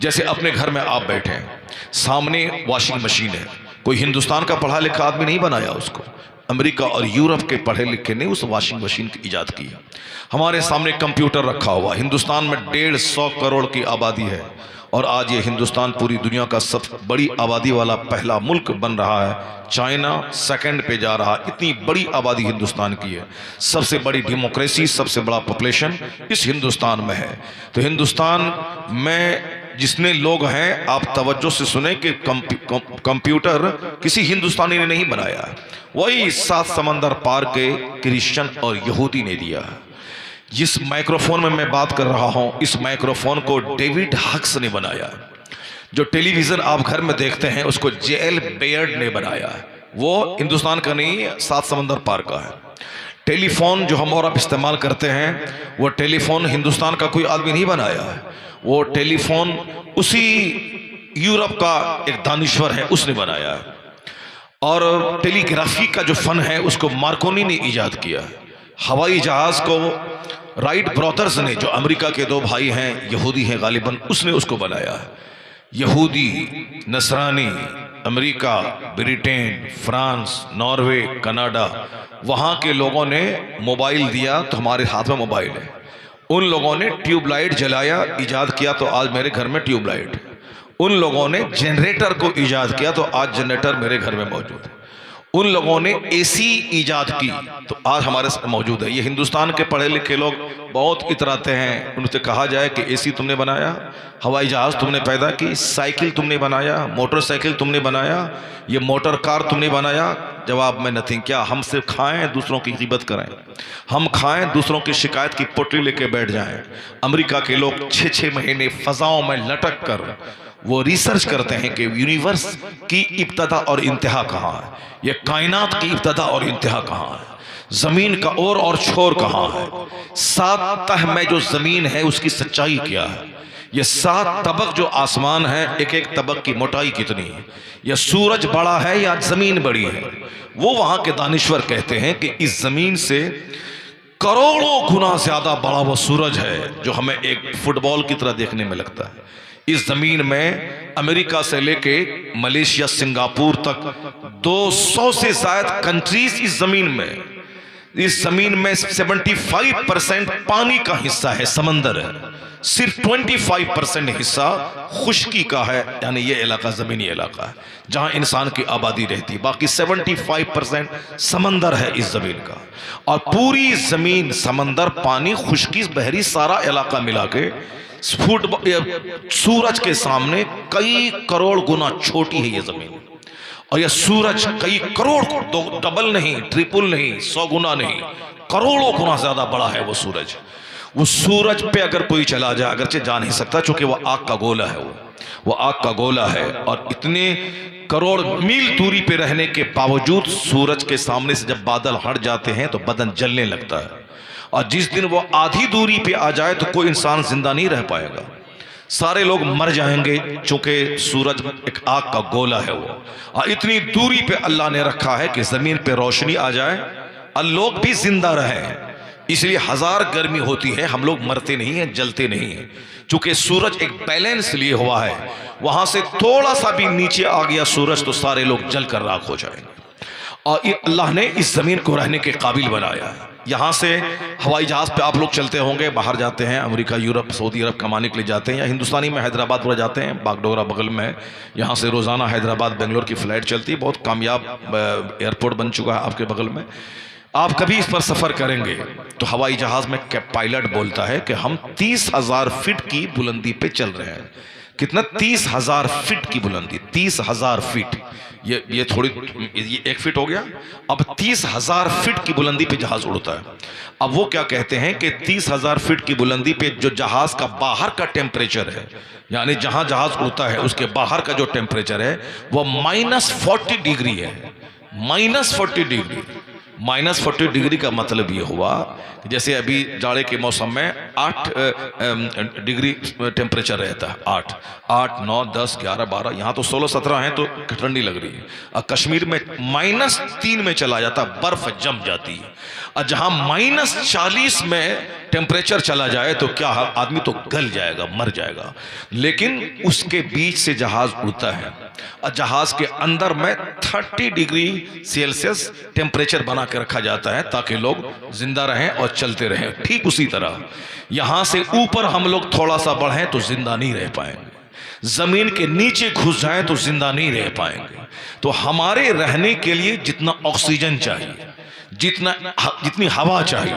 जैसे अपने घर में आप बैठे हैं, सामने वॉशिंग मशीन है, कोई हिंदुस्तान का पढ़ा लिखा आदमी नहीं बनाया उसको, अमेरिका और यूरोप के पढ़े लिखे ने उस वॉशिंग मशीन की इजाद की है। हमारे सामने कंप्यूटर रखा हुआ, हिंदुस्तान में 150 करोड़ की आबादी है और आज ये हिंदुस्तान पूरी दुनिया का सबसे बड़ी आबादी वाला पहला मुल्क बन रहा है। चाइना सेकंड पे जा रहा, इतनी बड़ी आबादी हिंदुस्तान की है, सबसे बड़ी डेमोक्रेसी, सबसे बड़ा पॉपुलेशन इस हिंदुस्तान में है। तो हिंदुस्तान में जितने लोग हैं, आप तवज्जो से सुने कि कंप्यूटर किसी हिंदुस्तानी ने नहीं बनाया, वही 7 समंदर पार के क्रिश्चियन और यहूदी ने दिया है। जिस माइक्रोफोन में मैं बात कर रहा हूं, इस माइक्रोफोन को डेविड हक्स ने बनाया। जो टेलीविजन आप घर में देखते हैं उसको जेएल बेयर्ड ने बनाया है, वो हिंदुस्तान का नहीं, 7 समंदर पार का है। टेलीफोन जो हम और आप इस्तेमाल करते हैं, वो टेलीफोन हिंदुस्तान का कोई आदमी नहीं बनाया है, वो टेलीफोन उसी यूरोप का एक दानिश्वर है, उसने बनाया है। और टेलीग्राफी का जो फन है उसको मार्कोनी ने इजाद किया है। हवाई जहाज को राइट ब्रदर्स ने, जो अमेरिका के 2 भाई हैं, यहूदी हैं गालिबन, उसने उसको बनाया है। यहूदी, नसरानी, America, Britain, France, Norway, Canada, वहाँ के लोगों ने मोबाइल दिया तो हमारे हाथ में मोबाइल है। उन लोगों ने ट्यूबलाइट जलाया, इजाद किया तो आज मेरे घर में ट्यूबलाइट है। उन लोगों ने जनरेटर को इजाद किया तो आज जनरेटर मेरे घर में मौजूद है। उन लोगों ने एसी इजाद की तो आज हमारे साथ मौजूद है। ये हिंदुस्तान के पढ़े लिखे लोग बहुत इतराते हैं, उनसे कहा जाए कि एसी तुमने बनाया, हवाई जहाज तुमने पैदा की, साइकिल तुमने बनाया, मोटरसाइकिल तुमने बनाया, ये मोटर कार तुमने बनाया। जवाब में नथिंग। क्या हम सिर्फ खाएं, दूसरों की गिबत करें? हम खाएं, दूसरों की शिकायत की पोटली लेके बैठ जाएं? अमेरिका के लोग 6-6 महीने फजाओं में लटक कर वो रिसर्च करते हैं कि यूनिवर्स की इब्तदा और इंतहा कहाँ है, ये कायनात की इब्तदा और इंतहा कहाँ है, जमीन का और छोर कहाँ है, 7 तह में जो जमीन है उसकी सच्चाई क्या है, ये 7 तबक जो आसमान है, एक एक तबक की मोटाई कितनी है, यह सूरज बड़ा है या जमीन बड़ी है। वो वहां के दानिश्वर कहते हैं कि इस जमीन से करोड़ों गुना ज्यादा बड़ा वो सूरज है जो हमें एक फुटबॉल की तरह देखने में लगता है। इस जमीन में अमेरिका से लेके मलेशिया, सिंगापुर तक 200 से ज्यादा कंट्रीज इस जमीन में 75% पानी का हिस्सा है, समंदर है। सिर्फ 25% हिस्सा खुश्की का है, यानी ये इलाका जमीनी इलाका है जहां इंसान की आबादी रहती है। बाकी 75% समंदर है इस जमीन का। और पूरी जमीन, समंदर, पानी, खुश्की, बहरी, सारा इलाका मिला के सूरज के सामने कई करोड़ गुना छोटी है ये जमीन। और यह सूरज कई करोड़, डबल नहीं, ट्रिपल नहीं, 100 गुना नहीं, करोड़ों गुना ज्यादा बड़ा है वो सूरज। वो सूरज पे अगर कोई चला जाए, अगरचे जा नहीं सकता क्योंकि वो आग का गोला है, वो आग का गोला है। और इतने करोड़ मील दूरी पे रहने के बावजूद सूरज के सामने से जब बादल हट जाते हैं तो बदन जलने लगता है। और जिस दिन वो आधी दूरी पे आ जाए तो कोई इंसान जिंदा नहीं रह पाएगा, सारे लोग मर जाएंगे, चूंकि सूरज एक आग का गोला है वो। और इतनी दूरी पे अल्लाह ने रखा है कि जमीन पे रोशनी आ जाए और लोग भी जिंदा रहें। इसलिए 1000 गर्मी होती है, हम लोग मरते नहीं हैं, जलते नहीं हैं, चूंकि सूरज एक बैलेंस लिए हुआ है। वहां से थोड़ा सा भी नीचे आ गया सूरज तो सारे लोग जलकर राख हो जाएंगे। और अल्लाह ने इस जमीन को रहने के काबिल बनाया है। यहाँ से हवाई जहाज पे आप लोग चलते होंगे, बाहर जाते हैं, अमेरिका, यूरोप, सऊदी अरब कमाने के लिए जाते हैं, या हिंदुस्तानी में हैदराबाद पूरा जाते हैं, बागडोगरा बगल में। यहाँ से रोजाना हैदराबाद बेंगलोर की फ्लाइट चलती है, बहुत कामयाब एयरपोर्ट बन चुका है आपके बगल में। आप कभी इस पर सफर करेंगे तो हवाई जहाज में पायलट बोलता है कि हम 30,000 फीट की बुलंदी पे चल रहे हैं। कितना? 30,000 फीट की बुलंदी, 30,000 फीट। ये थोड़ी, ये 1 फीट हो गया। अब 30,000 फीट की बुलंदी पे जहाज उड़ता है। अब वो क्या कहते हैं कि 30,000 फीट की बुलंदी पे जो जहाज का बाहर का टेम्परेचर है, यानी जहां जहाज उड़ता है उसके बाहर का जो टेम्परेचर है वो -40 डिग्री है। -40 डिग्री, -40 डिग्री का मतलब ये हुआ कि जैसे अभी जाड़े के मौसम में 8 डिग्री टेम्परेचर रहता है, 8, 9, 10, 11, 12, यहाँ तो 16, 17 है तो ठंडी लग रही है। और कश्मीर में -3 में चला जाता, बर्फ जम जाती है। और जहाँ -40 में टेम्परेचर चला जाए तो क्या आदमी तो गल जाएगा, मर जाएगा। लेकिन उसके बीच से जहाज उड़ता है और जहाज के अंदर में 30 डिग्री सेल्सियस टेम्परेचर बना के रखा जाता है ताकि लोग जिंदा रहें और चलते रहें। ठीक उसी तरह यहां से ऊपर हम लोग थोड़ा सा बढ़ें तो जिंदा नहीं रह पाएंगे, जमीन के नीचे घुस जाएं तो जिंदा नहीं रह पाएंगे। तो हमारे रहने के लिए जितना ऑक्सीजन चाहिए, जितनी हवा चाहिए,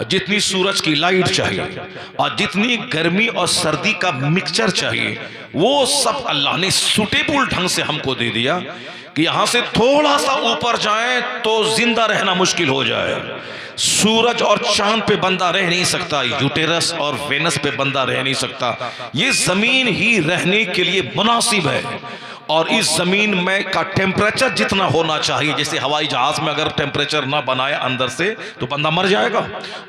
जितनी सूरज की लाइट चाहिए और जितनी गर्मी और सर्दी का मिक्सचर चाहिए, वो सब अल्लाह ने सुटेबल ढंग से हमको दे दिया कि यहां से थोड़ा सा ऊपर जाएं तो जिंदा रहना मुश्किल हो जाए। सूरज और चांद पे बंदा रह नहीं सकता, यूटेरस और वेनस पे बंदा रह नहीं सकता। ये जमीन ही रहने के लिए मुनासिब है। और इस जमीन में का टेम्परेचर जितना होना चाहिए, जैसे हवाई जहाज में अगर टेम्परेचर ना बनाए अंदर से तो बंदा मर जाएगा।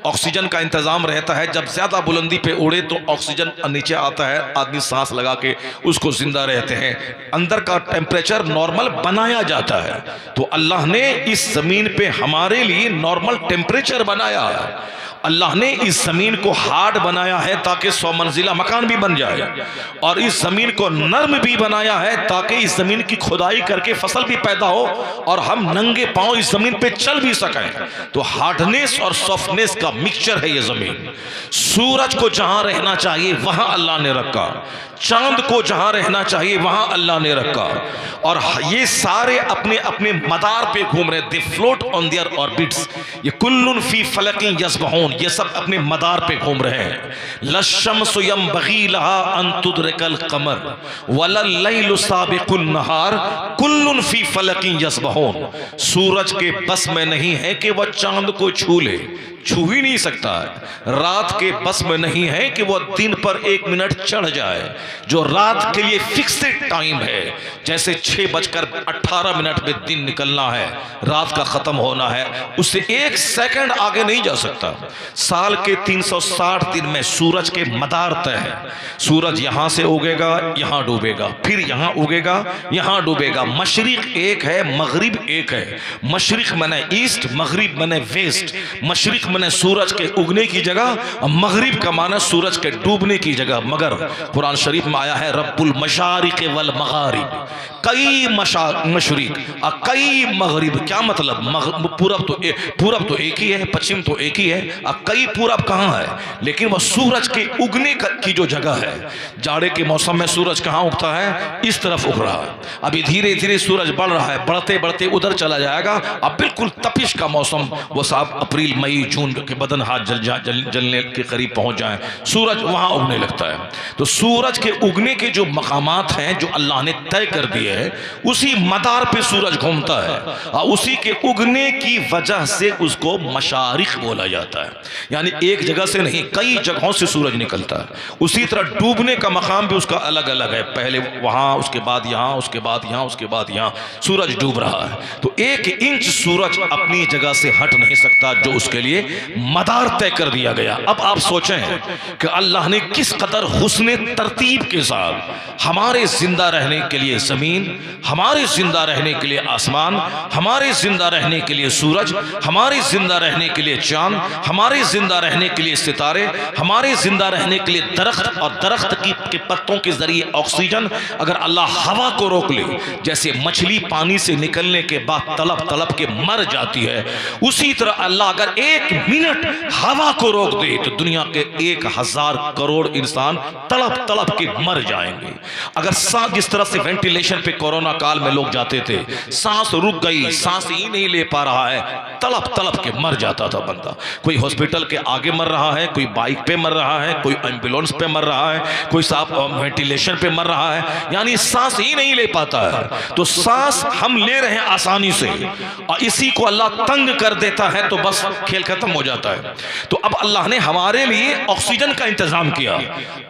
ऑक्सीजन का इंतजाम रहता है, जब ज्यादा बुलंदी पे उड़े तो ऑक्सीजन नीचे आता है, आदमी सांस लगा के उसको जिंदा रहते हैं। अंदर का टेम्परेचर नॉर्मल बनाया जाता है। तो अल्लाह ने इस जमीन पे हमारे लिए नॉर्मल टेम्परेचर बनाया है। अल्लाह ने इस जमीन को हार्ड बनाया है ताकि 100 मंजिला मकान भी बन जाए, और इस जमीन को नर्म भी बनाया है ताकि इस जमीन की खुदाई करके फसल भी पैदा हो और हम नंगे पांव इस जमीन पे चल भी सकें। तो हार्डनेस और सॉफ्टनेस का मिक्सचर है ये जमीन। सूरज को जहां रहना चाहिए वहां अल्लाह ने रखा, चांद को जहां रहना चाहिए वहां अल्लाह ने रखा, और ये सारे अपने अपने मदार पे घूम रहे। दे फ्लोट ऑन देयर ऑर्बिट्स। ये कुल्लुन फी फलकिन यस्बहून, ये सब अपने मदार पे घूम रहे हैं। लश्शम्सु यंबगी लहा अन तुदरिकल कमर वलल लैलु साबिकुन नहार कुल्लुन फी फलकिन यस्बहून। सूरज के बस में नहीं है कि वह चांद को छू ले, छू ही नहीं सकता है। रात के बस में नहीं है कि वह दिन पर 1 मिनट चढ़ जाए। जो रात के लिए फिक्स्ड टाइम है, जैसे 6:18 में दिन निकलना है, रात का खत्म होना है, उससे 1 सेकंड आगे नहीं जा सकता। साल के 360 दिन में सूरज के मदार तय है। सूरज यहां से उगेगा, यहां डूबेगा, फिर यहां उगेगा, यहां डूबेगा। मशरिक एक है, मगरिब एक है। मशरिक माने ईस्ट, मगरिब माने वेस्ट। मशरिक माने सूरज के उगने की जगह, मगरिब का माना सूरज के डूबने की जगह। मगर कुरान शरीफ में आया है रब्बुल मशारिक वल मगारिब, कई मशरिक और कई मगरिब। क्या मतलब? पूरब तो एक ही है, पश्चिम तो एक ही है, और कई पूरब कहाँ है? लेकिन वह सूरज के उगने की जो जगह है, जाड़े के मौसम में सूरज कहाँ उगता है? इस तरफ उग रहा है। अभी धीरे धीरे सूरज बढ़ रहा है, बढ़ते बढ़ते उधर चला जाएगा। अब बिल्कुल तपिश का मौसम, वो साहब अप्रैल मई जून के बदन हाथ जलने के करीब पहुंच जाए, सूरज वहां उगने लगता है। तो सूरज के उगने के जो मकामात हैं जो अल्लाह ने तय कर दिए हैं, उसी मदार पे सूरज घूमता है, और उसी के उगने की वजह से उसको मशारिक बोला जाता है। यानी एक जगह से नहीं, कई जगहों से सूरज निकलता है। उसी तरह डूबने का मकाम भी उसका अलग अलग है, पहले वहां, उसके बाद यहां, उसके बाद यहां, उसके बाद यहां सूरज डूब रहा है। तो 1 इंच सूरज अपनी जगह से हट नहीं सकता, जो उसके लिए मदार तय कर दिया गया। अब आप सोचें कि अल्लाह ने किस कदर हुस्ने तरतीब के साथ हमारे जिंदा रहने के लिए जमीन, हमारे जिंदा रहने के लिए आसमान, हमारे जिंदा रहने के लिए सूरज, हमारे जिंदा रहने के लिए चांद, हमारे जिंदा रहने के लिए सितारे, हमारे जिंदा रहने के लिए दरख्त, और दरख्त के पत्तों के जरिए ऑक्सीजन। अगर अल्लाह हवा को रोक ले, जैसे मछली पानी से निकलने के बाद तड़प तड़प के मर जाती है, उसी तरह अल्लाह अगर 1 मिनट हवा को रोक दे तो दुनिया के 1000 करोड़ इंसान तड़प तड़प के मर जाएंगे। अगर सांस, जिस तरह से वेंटिलेशन पे कोरोना काल में लोग जाते थे, सांस रुक गई, सांस ही नहीं ले पा रहा है, तड़प तड़प के मर जाता था बंदा। कोई हॉस्पिटल के आगे मर रहा है, कोई बाइक पे मर रहा है, कोई एम्बुलेंस पे मर रहा है, कोई साहब वेंटिलेशन पे मर रहा है, यानी सांस ही नहीं ले पाता है। तो सांस हम ले रहे हैं आसानी से, और इसी को अल्लाह तंग कर देता है तो बस खेल खत्म खत्म हो जाता है। तो अब अल्लाह ने हमारे लिए ऑक्सीजन का इंतजाम किया।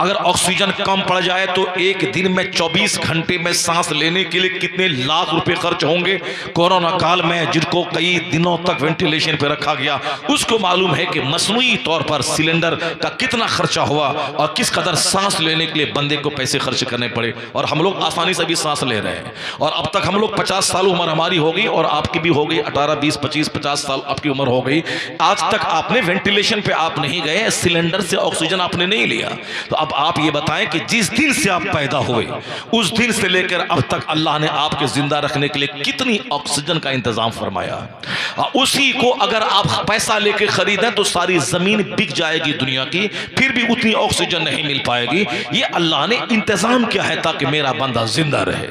अगर ऑक्सीजन कम पड़ जाए तो एक दिन में 24 घंटे में सांस लेने के लिए कितने लाख रुपए खर्च होंगे। कोरोना काल में जिनको कई दिनों तक वेंटिलेशन पे रखा गया उसको मालूम है कि मसनूई तौर पर सिलेंडर का कितना खर्चा हुआ और किस कदर सांस लेने के लिए बंदे को पैसे खर्च करने पड़े। और हम लोग आसानी से भी सांस ले रहे हैं। और अब तक हम लोग 50 साल उम्र हमारी हो गई और आपकी भी हो गई 18, 20, 25, 50 साल आपकी उम्र हो गई। आज तक आपने वेंटिलेशन पे आप नहीं गए, सिलेंडर से ऑक्सीजन आपने नहीं लिया। तो अब आप ये बताएं कि जिस दिन से आप पैदा हुए उस दिन से लेकर अब तक अल्लाह ने आपके जिंदा रखने के लिए कितनी ऑक्सीजन का इंतजाम फरमाया। उसी को अगर आप पैसा लेके खरीदें तो सारी जमीन बिक जाएगी दुनिया की, फिर भी उतनी ऑक्सीजन नहीं मिल पाएगी। ये अल्लाह ने इंतजाम किया है ताकि मेरा बंदा जिंदा रहे।